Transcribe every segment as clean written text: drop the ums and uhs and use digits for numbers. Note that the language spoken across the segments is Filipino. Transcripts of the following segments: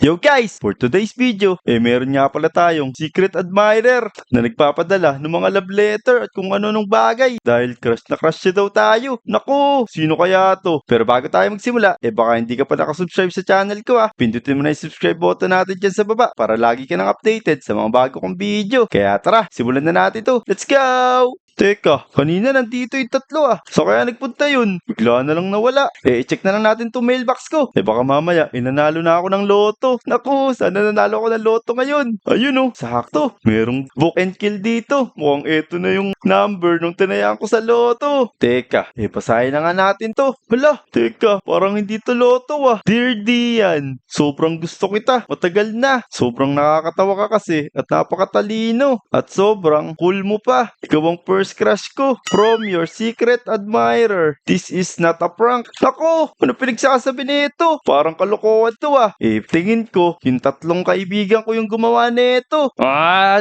Yo guys, for today's video, meron nga pala tayong secret admirer na nagpapadala ng mga love letter at kung ano nung bagay dahil crush na crush siya daw tayo. Naku, sino kaya to? Pero bago tayo magsimula, baka hindi ka pa nakasubscribe sa channel ko pindutin mo na yung subscribe button natin dyan sa baba para lagi ka nang updated sa mga bago kong video. Kaya tara, simulan na natin to. Let's go! Teka, kanina nandito yung tatlo So kaya nagpunta yun? Bigla na lang nawala. I-check na lang natin tong mailbox ko. Baka mamaya, nanalo na ako ng loto. Naku, sana nanalo ako ng loto ngayon. Ayun sakto. Merong book and kill dito. Mukhang eto na yung number nung tinayaan ko sa loto. Teka, basahin na nga natin to. Hala, teka, parang hindi to loto Dear Dian, sobrang gusto kita. Matagal na. Sobrang nakakatawa ka kasi at napakatalino. At sobrang cool mo pa. Ikaw ang first crush ko from your secret admirer. This is not a prank. Nako, ano pinagsasabi nito? Parang kalokohan to tingin ko, yung tatlong kaibigan ko yung gumawa nito.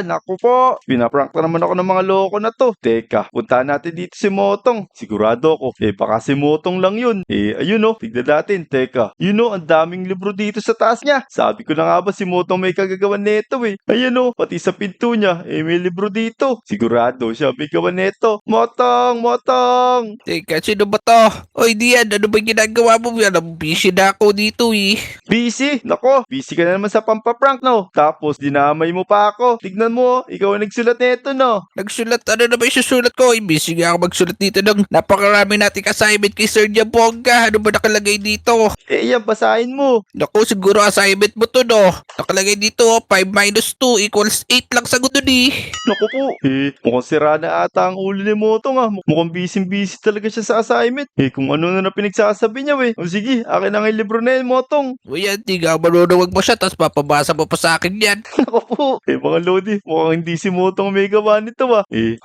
Naku po. Pinaprank na naman ako ng mga loko na to. Teka, puntahan natin dito si Motong. Sigurado ako, baka si Motong lang yun. Ayun tignan natin. Teka, ang daming libro dito sa taas niya. Sabi ko na nga ba si Motong may kagagawan nito Ayun pati sa pinto niya, may libro dito. Sigurado siya may gawa neto. Motong! Motong! Teka, sino ba to? Oy, Dian, ano ba ginagawa mo? Busy na ako dito Busy? Nako, busy ka na naman sa pampaprank Tapos dinamay mo pa ako. Tignan mo, ikaw ang nagsulat neto Nagsulat? Ano na ba isusulat ko? Busy nga ako magsulat dito ng napakarami nating assignment kay Sir Jabonga. Ano ba nakalagay dito? Yan, basahin mo. Naku, siguro assignment mo to Nakalagay dito 5 minus 2 equals 8 lang sa gusto Naku po, mukhang sira na ata ang ulo ni Motong Mukhang busy talaga siya sa assignment. Kung ano na pinagsasabi niya O sige, akin na nga yung libro na yan, Motong. Uy, hindi nga manunawag mo siya tapos papabasa mo pa sa akin yan. Naku po, mga Lodi, mukhang hindi si Motong may gawa nito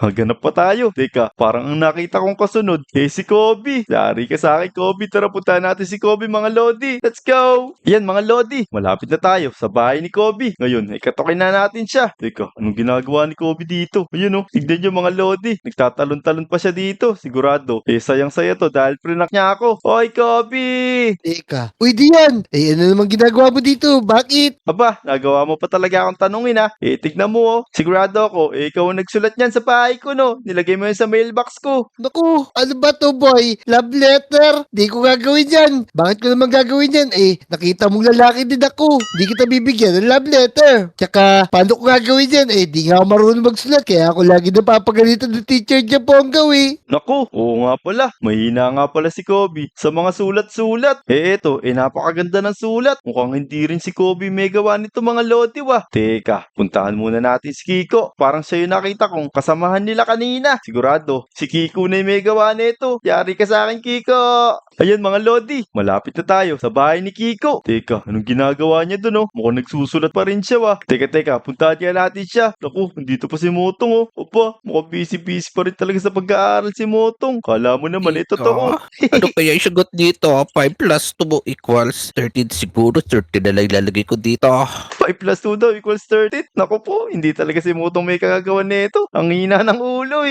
haganap pa tayo. Teka, parang ang nakita kong kasunod, si Kobe. Yari ka sa akin, Kobe. Tara, puntahan natin si Kobe, mga Lodi. Let's go! Yan, mga Lodi, malapit na tayo sa bahay ni Kobe. Ngayon, katokin na natin siya. Teka, anong ginagawa ni Kobe dito? Ayun tignan nyo mga Lodi. Nagtatalon-talon pa siya dito. Sigurado, sayang-saya to dahil prinak niya ako. Hoy, Kobe! Teka. Uy, Dian! Ano naman ginagawa mo dito? Bakit? Aba, nagawa mo pa talaga akong tanungin tignan mo Sigurado ako, ikaw ang nagsulat niyan sa bahay ko Nilagay mo yan sa mailbox ko. Naku, ano ba to, boy? Love letter? Di ko gagawin yan. Bakit ko naman gagawin yan? Nakita mong lalaki din ako. Di kita bibigyan ng love letter. Tsaka, paano ko gagawin yan? Di nga ako marunong magsulat. Kaya ako lagi napapagalitan ng teacher niya po ang gawin. Naku, oo nga pala. Mahina nga pala si Kobe sa mga sulat-sulat. Eto, napakaganda ng sulat. Mukhang hindi rin si Kobe may gawa nito mga Lodi Teka, puntahan muna natin si Kiko. Parang siya yung nakita kong kasamahan nila kanina. Sigurado, si Kiko na yung may gawa nito. Yari ka sa akin, Kiko. Ayan mga Lodi, malapit na tayo sa bahay ni Kiko. Teka, anong ginagawa niya dun Mukhang nagsusulat pa rin siya Teka, puntahan kaya natin siya. Naku, nandito pa si Motong Opa, mukhang busy pa rin talaga sa pag-aaral si Motong. Kala mo naman, totoo. Ano kaya yung sagot dito? 5 plus 2 equals 13 siguro. 13 na lang ilalagay ko dito. 5 plus 2 daw equals 13. Naku po, hindi talaga si Motong may kagagawa nito. Ang hina ng ulo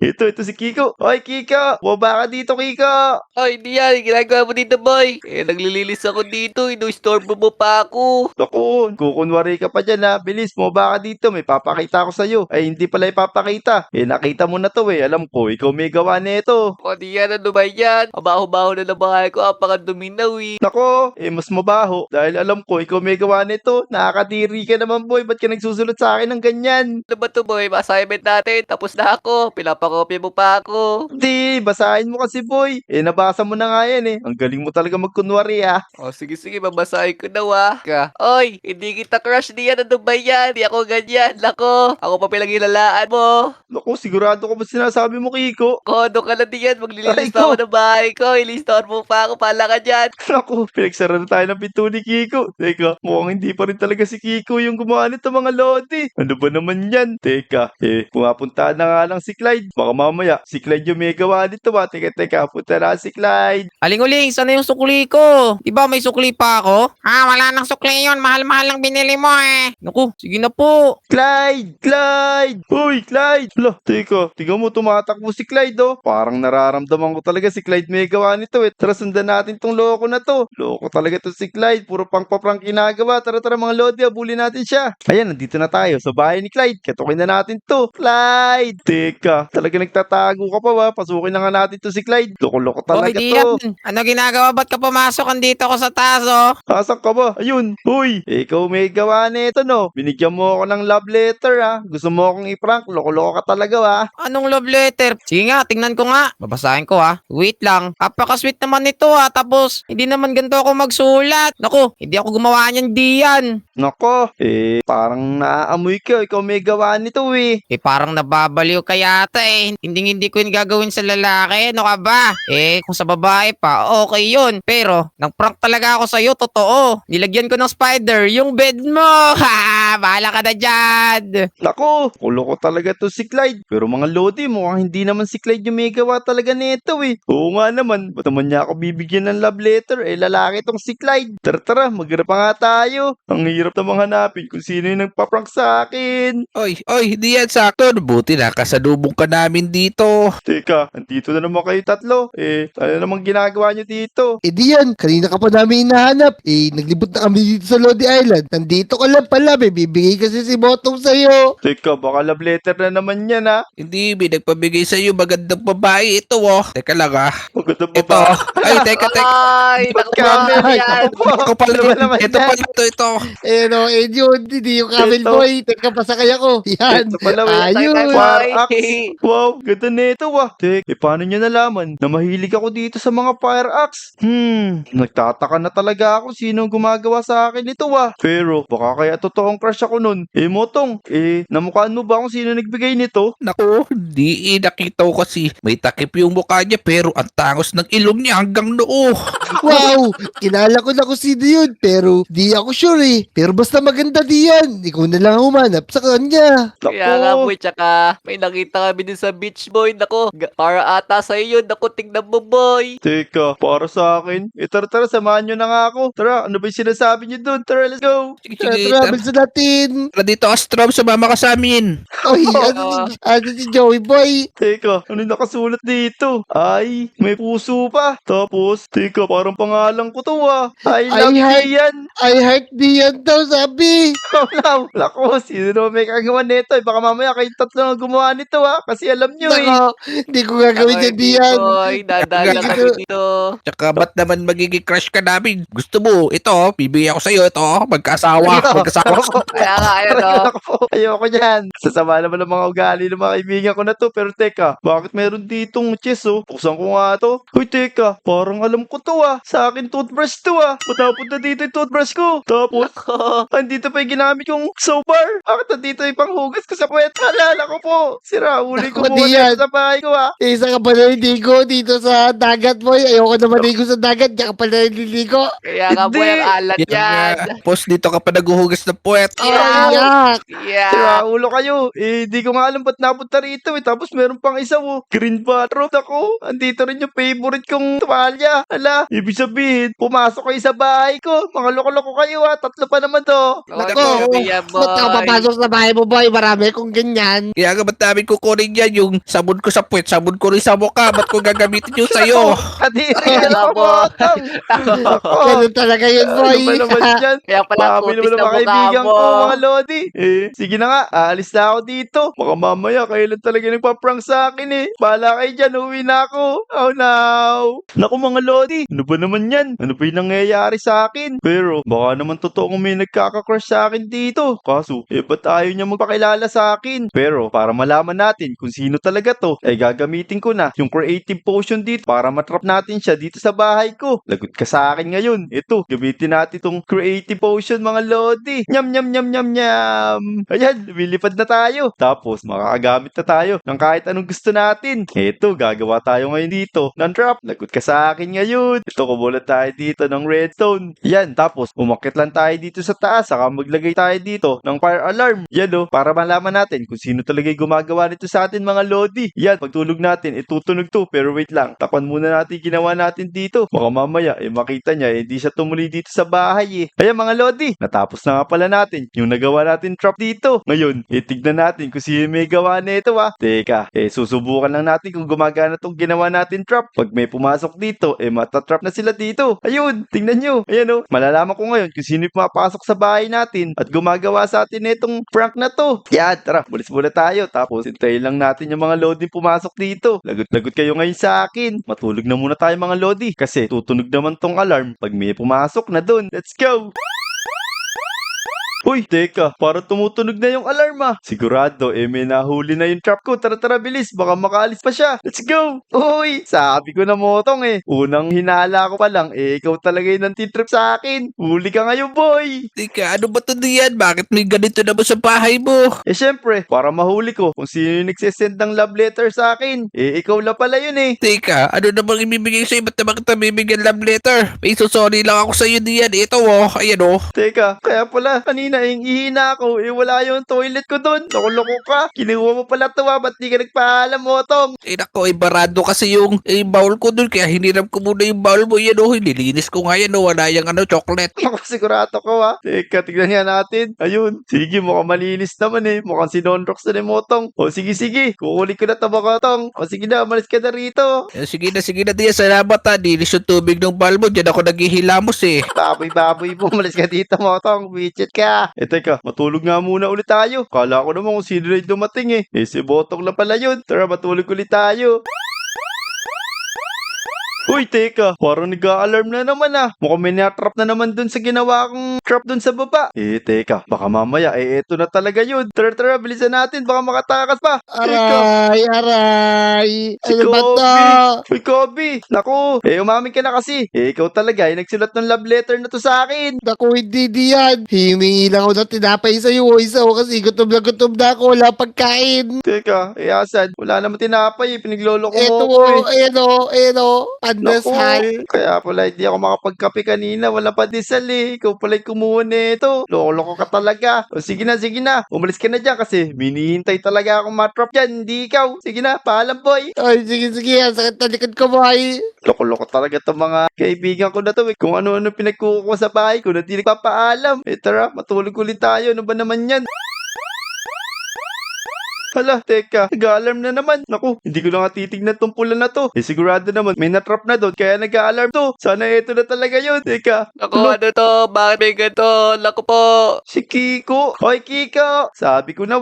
Ito si Kiko. Hoy Kiko, baba ka dito Kiko. Ay, hindi yan. Ginagawa mo dito, boy. Naglililis ako dito. Ino-storm mo pa ako. Naku, kukunwari ka pa dyan Bilis, baba ka dito. May papakita ako sa'yo. Ay, hindi pala ipapakita. Nakita mo na to Alam ko, ikaw may gawa nito. O, di yan. Ano ba yan? Abaho-baho na ng bahay ko. Apakaduminaw Nako, mas mabaho. Dahil alam ko, ikaw may gawa nito. Nakakadiri ka naman boy. Ba't ka nagsusulat sa akin ng ganyan? Ano ba to, boy? Assignment natin. Tapos na ako. Pinapakopya mo pa ako. Hindi, basahin mo kasi boy. Nabasa mo na nga yan Ang galing mo talaga magkunwari O, sige. Babasahin ko na Oy, hindi kita crush diyan. Ano ba yan? Di ako ganyan. Lako, ako pa pinaghilalaan mo. Naku, sigurado ko ba sinasabi mo Kiko? Kodo ka na diyan. Maglililis Ay, pa ako ng bahay ko. Ilistahan mo pa ako. Pala ka dyan. Naku, pinagsara na tayo ng pinto ni Kiko. Teka, mukhang hindi pa rin talaga si Kiko yung gumawa nito mga Lodi. Ano ba naman yan? Teka, pumapunta na nga lang si Clyde. Baka mamaya, si Clyde yung may gawa nito Teka, punta na si Clyde. Aling-uling, sana yung sukli ko? Diba may sukli pa ako? Wala nang sukli yun. Mahal-mahal lang binili mo Naku, sige na po. Clyde! Clyde! Uy, Clyde! Lo, teka, tingnan mo tumatakbo si Clyde oh. Parang nararamdaman ko talaga si Clyde may gawa nito eh. Tara sundan natin tong loko na to. Loko talaga to si Clyde, puro pangpaprang ginagawa. Tara mga Lodi, abulin natin siya. Ayan, nandito na tayo sa bahay ni Clyde. Katukin na natin to. Clyde! Teka, talaga nagtatago ka pa ba? Pasukin na nga natin to si Clyde. Loko-loko Hoy, talaga Dian, to. ano ginagawa? Ba't ka pumasok? Andito ko sa taas, oh. Asak ka ba? Ayun. Huy, ikaw may gawa nito no. Binigyan mo ako ng love letter ha. Gusto mo akong i-prank. Loko-loko ka talaga ha. Anong love letter? Sige nga, tingnan ko nga. Babasahin ko ha. Wait lang. Apaka-sweet naman nito ha. Tapos, hindi naman ganito ako magsulat. Naku, hindi ako gumawa niyan, Dian. Nako, parang naaamoy ka. Ikaw may gawa nito eh. Parang nababaliw ka yata eh. Hindi ko yun gagawin sa lalaki. Ano ka ba? Kung sa babae pa, okay yun. Pero, nag-prank talaga ako sa'yo, totoo. Nilagyan ko ng spider yung bed mo. Ha! Bahala ka na dyan. Nako, kulo ko talaga to si Clyde. Pero mga Lodi, mukhang hindi naman si Clyde yung may gawa talaga nito eh. Oo nga naman, ba't naman niya ako bibigyan ng love letter? Lalaki tong si Clyde. Tara, maghirap pa nga tayo. Ang hirap namang hanapin kung sino yung nagpa-prank sa akin. Oy, hindi yan sakto. Buti na kasalubong ka namin dito. Teka, andito na naman kayo tatlo. Ano namang ginagawa niyo dito? Dian, kanina ka pa namin hinahanap. Naglibot na kami dito sa Lodi Island. Nandito ka lang pala, may bibigay kasi si Botong sa'yo. Teka, baka love letter na naman yan ha. Hindi, may nagpabigay sa'yo magandang babae ito, oh. Teka lang, ah. Magandang Ito. baba. Ay, teka. Ay, Ba't naku kami? ba yan? Ito pala, Ano ba naman ito yan? pala, ito. No, yun, hindi yung camel Ito. boy. Teka, pasakay ako. Yan. Ito pala, Ayun. Sakay, War boy. axe. Wow, ganda nito ah. Paano nyo nalaman na mahilig ako dito sa mga fire axe? Nagtataka na talaga ako sino ang gumagawa sa akin nito ah. Pero baka kaya totoong crush ako nun. Motong, namukhaan mo ba kung sino nagbigay nito? Naku, di nakita ko kasi may takip yung mukha niya pero ang tangos ng ilong niya hanggang noo. Wow, kilala ko na kung sino yun. Pero di ako sure eh. Pero basta maganda diyan. Ikaw na lang humanap sa kanya. Kaya nga boy, tsaka may nakita kami din sa beach boy. Nako, para ata sa'yo yun. Nako, tignan mo boy. Teka, para sa akin. Tara, samahan nyo na nga ako. Tara, ano ba yung sinasabi nyo dun? Tara, let's go. Sige, Travel sa natin. tara dito, Astrom, sumama ka sa amin. Oy, ano si Joey boy? Teka, ano yung nakasulat dito? Ay, may puso pa. Tapos, teka, parang pangalan ko to ah. I love heart- Ian. I heart diyan daw sabi. Oh no, lako, sino naman may kagawa nito? Baka mamaya kayong tatlo ang gumawa nito ha. Kasi alam nyo eh. Nako, hindi ko gagawin yan diyan. Boy, dadaan lang kami dito. Tsaka ba't naman magiging crush ka namin? Gusto mo, ito, bibigyan ko sa'yo, ito, magkasawa. Kaya nga, ayan o. Ayoko yan. Sasama naman ng mga ugali ng mga kaibigan ko na to. Pero teka, bakit meron ditong chess oh? Buksan ko nga to. Uy, teka, parang alam ko to ah. Sa akin toothbrush to ah. Punta dito yung toothbrush ko. Tapos, andito pa yung ginamit kong soap bar. Bakit nandito yung panghugas ko sa puwet? Alala ko po. Sira, uli ko Naku, muna Dian. sa bahay ko ah. Isa ka pa na niligo dito sa dagat boy. Ayoko na maligo sa dagat. Diyan ka pa na nililigo. Kaya nga boy, ang alat yan. Tapos dito ka pa naguhugas ng puwet. Ay, yak. Yeah. Sira, ulo kayo. Di ko nga alam ba't napunta rito eh. Tapos meron pang isa oh. Green bathrobe ako. Andito rin yung favorite kong tuwalya. Ala, ibig sabihin, pumasok kayo sa bahay ko. Mga loko-loko kayo ha. Tatlo pa naman to. Nako, ba't ka papasok sa bahay mo boy? Marami kong ganyan. Kaya nga ba't namin kukunin yan yung sabon ko sa puwet, sabon ko rin sa mukha, ba't ko gagamitin yung sa'yo? Kadiri, Ay, alam mo. Ganun talaga yun boy. Ano ba naman yan? Kaya pala, Mami kutis naman na ang mga mukha kaibigan mo. ko, mga lodi. Sige na nga, aalis na ako dito. Baka mamaya, kailan talaga nagpa-prank sa akin eh. Bahala kayo dyan, uwi na ako. Oh no. Naku mga lodi, ano ba naman yan? Ano ba yung nangyayari sa akin? Pero, baka naman totoo kung may nagkaka-crush sa akin dito. Kaso, ba't ayaw niya magpakilala sa akin? Pero, para malaman natin kung sino talaga to, ay gagamitin ko na yung creative potion dito para matrap natin siya dito sa bahay ko. Lagot ka sa akin ngayon. Ito, gamitin natin tong creative potion mga lodi. Nyam nyam nyam nyam nyam. Ayan, lumilipad na tayo. Tapos, makakagamit na tayo ng kahit anong gusto natin. Ito, gagawa tayo ngayon dito ng trap. Lagot ka sa akin ngayon. Ito, kumulat tayo dito ng redstone. Yan, tapos, umakyat lang tayo dito sa taas. Saka maglagay tayo dito ng fire alarm. Yan o, para malaman natin kung sino talaga yung gumagawa nito sa atin mga lodi. Yan, pagtulog natin, itutunog to. Pero wait lang, tapan muna natin ginawa natin dito. Baka mamaya, makita niya, hindi siya tumuli dito sa bahay eh. Ayan mga lodi, natapos na nga pala natin yung nagawa natin trap dito. Ngayon, tignan natin kung sino may gawa nito Teka, susubukan lang natin kung gumagana tong ginawa natin trap. Pag may pumasok dito, matatrap na sila dito. Ayun, tingnan nyo. Ayan malalaman ko ngayon kung sino yung pumapasok sa bahay natin at gumagawa sa atin itong prank na to. Yan, tara, bulis muna tayo. Tapos hintayin lang natin yung mga Lodi pumasok dito. Lagot-lagot kayo ngayon sa akin. Matulog na muna tayo mga Lodi kasi tutunog naman tong alarm pag may pumasok na dun. Let's go! Uy, teka, parang tumutunog na yung alarm Sigurado, may nahuli na yung trap ko. Tara, bilis, baka makaalis pa siya. Let's go! Uy, sabi ko na Motong Unang hinala ko pa lang, ikaw talaga yung nantitrip sa akin. Huli ka ngayon, boy! Teka, ano ba to diyan? Bakit may ganito naman sa bahay mo? Syempre, para mahuli ko kung sino yung nagsisend ng love letter sa akin. Ikaw na pala yun Teka, ano namang ibibigay sa'yo? Ba't naman kita bibigyan love letter? May sorry lang ako sa'yo diyan. Ito ayan Teka, kaya pala, kanina ihina ako, wala yung toilet ko doon. Loko-loko ka. Kinuha mo pala to ba't di ka nagpaalam, Motong? Nako, barado kasi yung bowl ko dun. Kaya hiniram ko muna yung bowl mo. Yan nilinis ko nga yan Wala yung chocolate. Ako sigurado ko Teka, tignan nga natin. Ayun. Sige, mukhang malinis naman Mukhang sinonrox na ni Motong. O sige. Kukulik ko na to, Motong. O sige na, malis ka na rito. Sige na diyan. Salamat Dinis yung tubig ng bowl mo. Diyan ako naghihilamos Baboy mo. Malis ka dito, Motong. Widget ka. Teka, matulog nga muna ulit tayo. Kala ko naman kung sino na yung dumating si Botong na pala yun. Tara, matulog ulit tayo. Uy, teka, parang nag-a-alarm na naman Mukhang may na-trap na naman dun sa ginawa kong trap dun sa baba. Teka, baka mamaya, eto na talaga yun. Tara, bilisan natin, baka makatakas pa. Teka, Aray! si Ano ba to? Kobe. Uy, Kobe, naku, umamin ka na kasi. Ikaw talaga, nagsulat ng love letter na to sa akin. Naku, hindi diyan. Himingi lang ako ng tinapay sa'yo. Isa ako kasi gutom na ako. Wala pagkain. Teka, asan? Wala naman tinapay, pinagloloko mo Eto ako ayan o. Pandesal. Kaya pala hindi ako makapagkape kanina. Wala pa diesel Ikaw pala yung kumuha nito. Loko-loko ka talaga. O sige na. Umalis ka na dyan kasi minihintay talaga akong matrap dyan. Hindi ikaw. Sige na, paalam boy. Ay, sige. Ang sakit na likod ko, boy. Loko-loko talaga itong mga kaibigan ko na to. Kung ano-ano pinagkukuha sa bahay ko na di nagpapaalam. Tara, matulog ulit tayo. Ano ba naman yan? Hala, teka, nag-a-alarm na naman. Naku, hindi ko na nga titignan tong pula na to. Sigurado naman, may natrap na doon, kaya nag-a-alarm to. Sana ito na talaga yun. Teka, Ako, ano to? Bakit may ganito? Naku po. si Kiko. Hoy, Kiko. Sabi ko na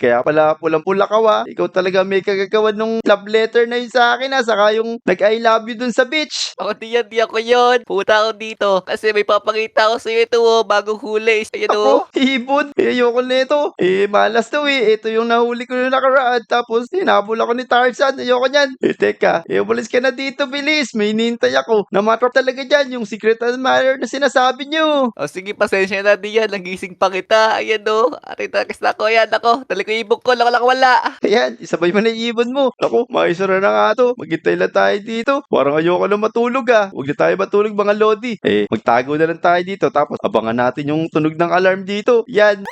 kaya pala pulang-pula ka Ikaw talaga may kagagawan nung love letter na yun sa akin Saka yung nag-I love you dun sa beach. Ako di ako yun. Puta ako dito. Kasi may papakita ko sa'yo ito bagong huli. Ayan Ako, ibon. Ayoko na ito. Malas to Ito yung nahuli ko na nakaraan. Tapos, hinabol ako ni Tarzan. Ayoko niyan. Teka. Umalis ka na dito, bilis. May hinihintay ako. Namatrap talaga dyan yung secret admirer na sinasabi nyo. O sige, pasensya na diyan. Nagising pa kita. Ayan Aritakis na ako. Ayan ako. Dali ko ibog ko. Wala. Ayan, isabay mo na yung ibon mo. Ako, maisara na nga to. Maghintay lang tayo dito. Parang ayoko na matulog Huwag na tayo matulog mga Lodi. Magtago na lang tayo dito. Tapos, abangan natin yung tunog ng alarm dito. Yan.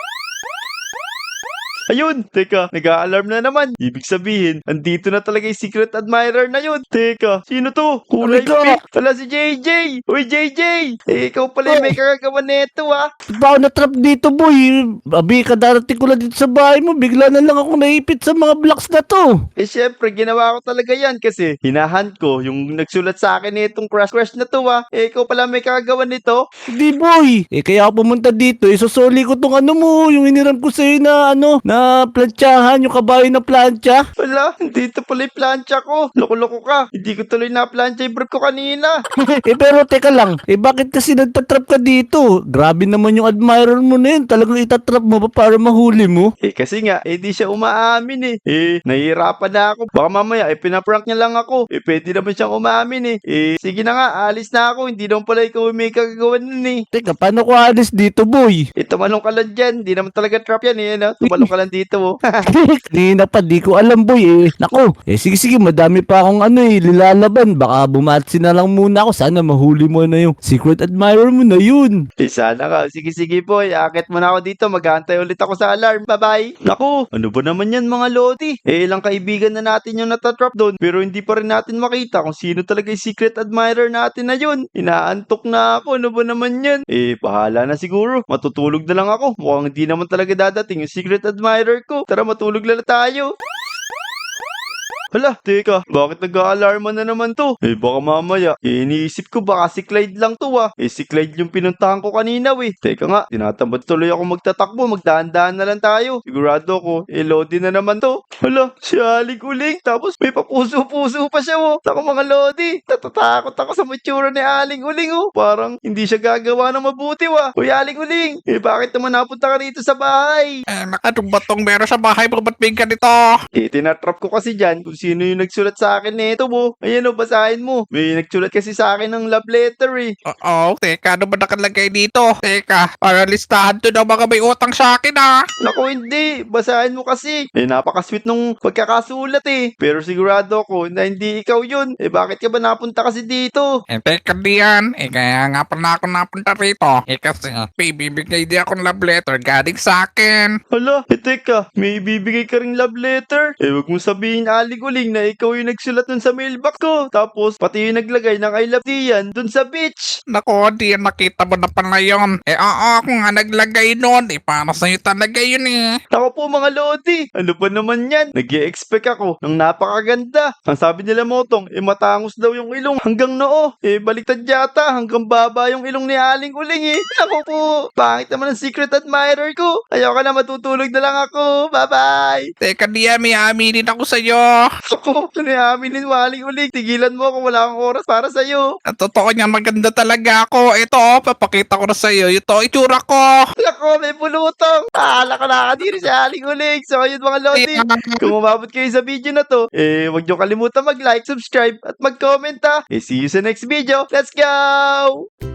Ayun, teka, nag-a-alarm na naman. Ibig sabihin, andito na talaga yung secret admirer na yun. Teka, sino to? Kulay Ano pink. Tala si JJ. Uy, JJ. Ikaw pala yung may kagagawa neto Ba ako na-trap dito, boy. Abi, kadarating ko lang dito sa bahay mo. Bigla na lang ako naipit sa mga blocks na to. Syempre, ginawa ko talaga yan kasi hinahunt ko yung nagsulat sa akin itong crush na to ikaw pala may kagagawa nito. Hindi, boy. Kaya ako pumunta dito. Isusuli ko tong mo, yung iniram ko sa'yo na na plantsahan, yung kabayo na plancha. Wala, dito pala yung plancha ko. Loko-loko ka. Hindi ko tuloy na plancha yung brief ko kanina. Pero teka lang. Bakit kasi nagtatrap ka dito? Grabe naman yung admirer mo na yun. Talagang itatrap mo pa para mahuli mo? Kasi nga, di siya umaamin nahihirapan na ako. Baka mamaya, pinaprank niya lang ako. Pwede naman siyang umamin sige na nga, alis na ako. Hindi naman pala ikaw may kagagawan nun Teka, paano ko alis dito, boy? Tumalong ka lang dyan. Di naman talaga trap yan Tumalong ka lang dito Kanina pa, di ko alam, boy. Nako, sige, madami pa akong lilalaban. Baka bumatsi na lang muna ako. Sana mahuli mo na yung secret admirer mo na yun. Sana ka. Sige po. Akit mo na ako dito. Maghahantay ulit ako sa alarm. Bye-bye. Naku, ano ba naman yan mga Lodi? Ilang kaibigan na natin yung natatrap doon. Pero hindi pa rin natin makita kung sino talaga yung secret admirer natin na yun. Inaantok na ako. Ano ba naman yan? Bahala na siguro. Matutulog na lang ako. Mukhang hindi naman talaga dadating yung secret admirer admirer ko. Tara, matulog na tayo. Hala, teka, bakit nag-a-alarma na naman to? Baka mamaya, iniisip ko baka si Clyde lang to si Clyde yung pinuntahan ko kanina Teka nga, tinatamad tuloy ako magtatakbo, magdahan-dahan na lang tayo. Sigurado ko, Lodi na naman to. Hala, si Aling Uling, tapos may papuso-puso pa siya Naku mga Lodi, natatakot ako sa matsura ni Aling Uling Parang hindi siya gagawa ng mabuti Uy Aling Uling, bakit naman napunta ka dito sa bahay? Anong batong meron sa bahay mo? Ba't may ganito? Tinatrap ko kasi dyan kung sino yung nagsulat sa akin nito Ayan basahin mo. May nagsulat kasi sa akin ng love letter Oo, teka, ano ba nakalagay dito? Teka, para listahan to ng mga may utang sa akin Naku hindi, basahin mo kasi. Napaka-sweet nung pagkakasulat Pero sigurado ako na hindi ikaw yun. Bakit ka ba napunta kasi dito? Teka diyan. Kaya nga pala ako napunta rito. Kasi may bibigay di akong love letter galing sa akin. Hala, teka, may ibibigay ka ring love letter? Wag mo sabihin Aling Uling na ikaw yung nagsulat nun sa mailbox ko. Tapos, pati yung naglagay ng I love Dian dun sa beach. Naku, di nakita mo na pala yun. Oo, ako nga naglagay nun. Para sa'yo talaga yun Naku po mga Lodi, ano ba naman yan? Nag-i-expect ako ng napakaganda. Ang sabi nila Motong, matangos daw yung ilong hanggang noo. Baliktad yata, hanggang baba yung ilong ni Aling Uling Naku po, pangit naman ang secret admirer ko. Ayoko na, matutulog na lang ako. Bye-bye. Teka diyan, may aminin ako sa'yo. Ako, ano yung aminin mo Aling Uling? Tigilan mo ako, wala akong oras para sa'yo. Ang totoo niya, maganda talaga ako. Ito, papakita ko na sa'yo. Ito, itsura ko. Nako, may pulutong. Akala ko nakakadiri si Aling Uling. So, ayun mga Lodi. Kung umabot kayo sa video na to, huwag nyo kalimutan mag-like, subscribe, at mag-comment See you sa next video. Let's go!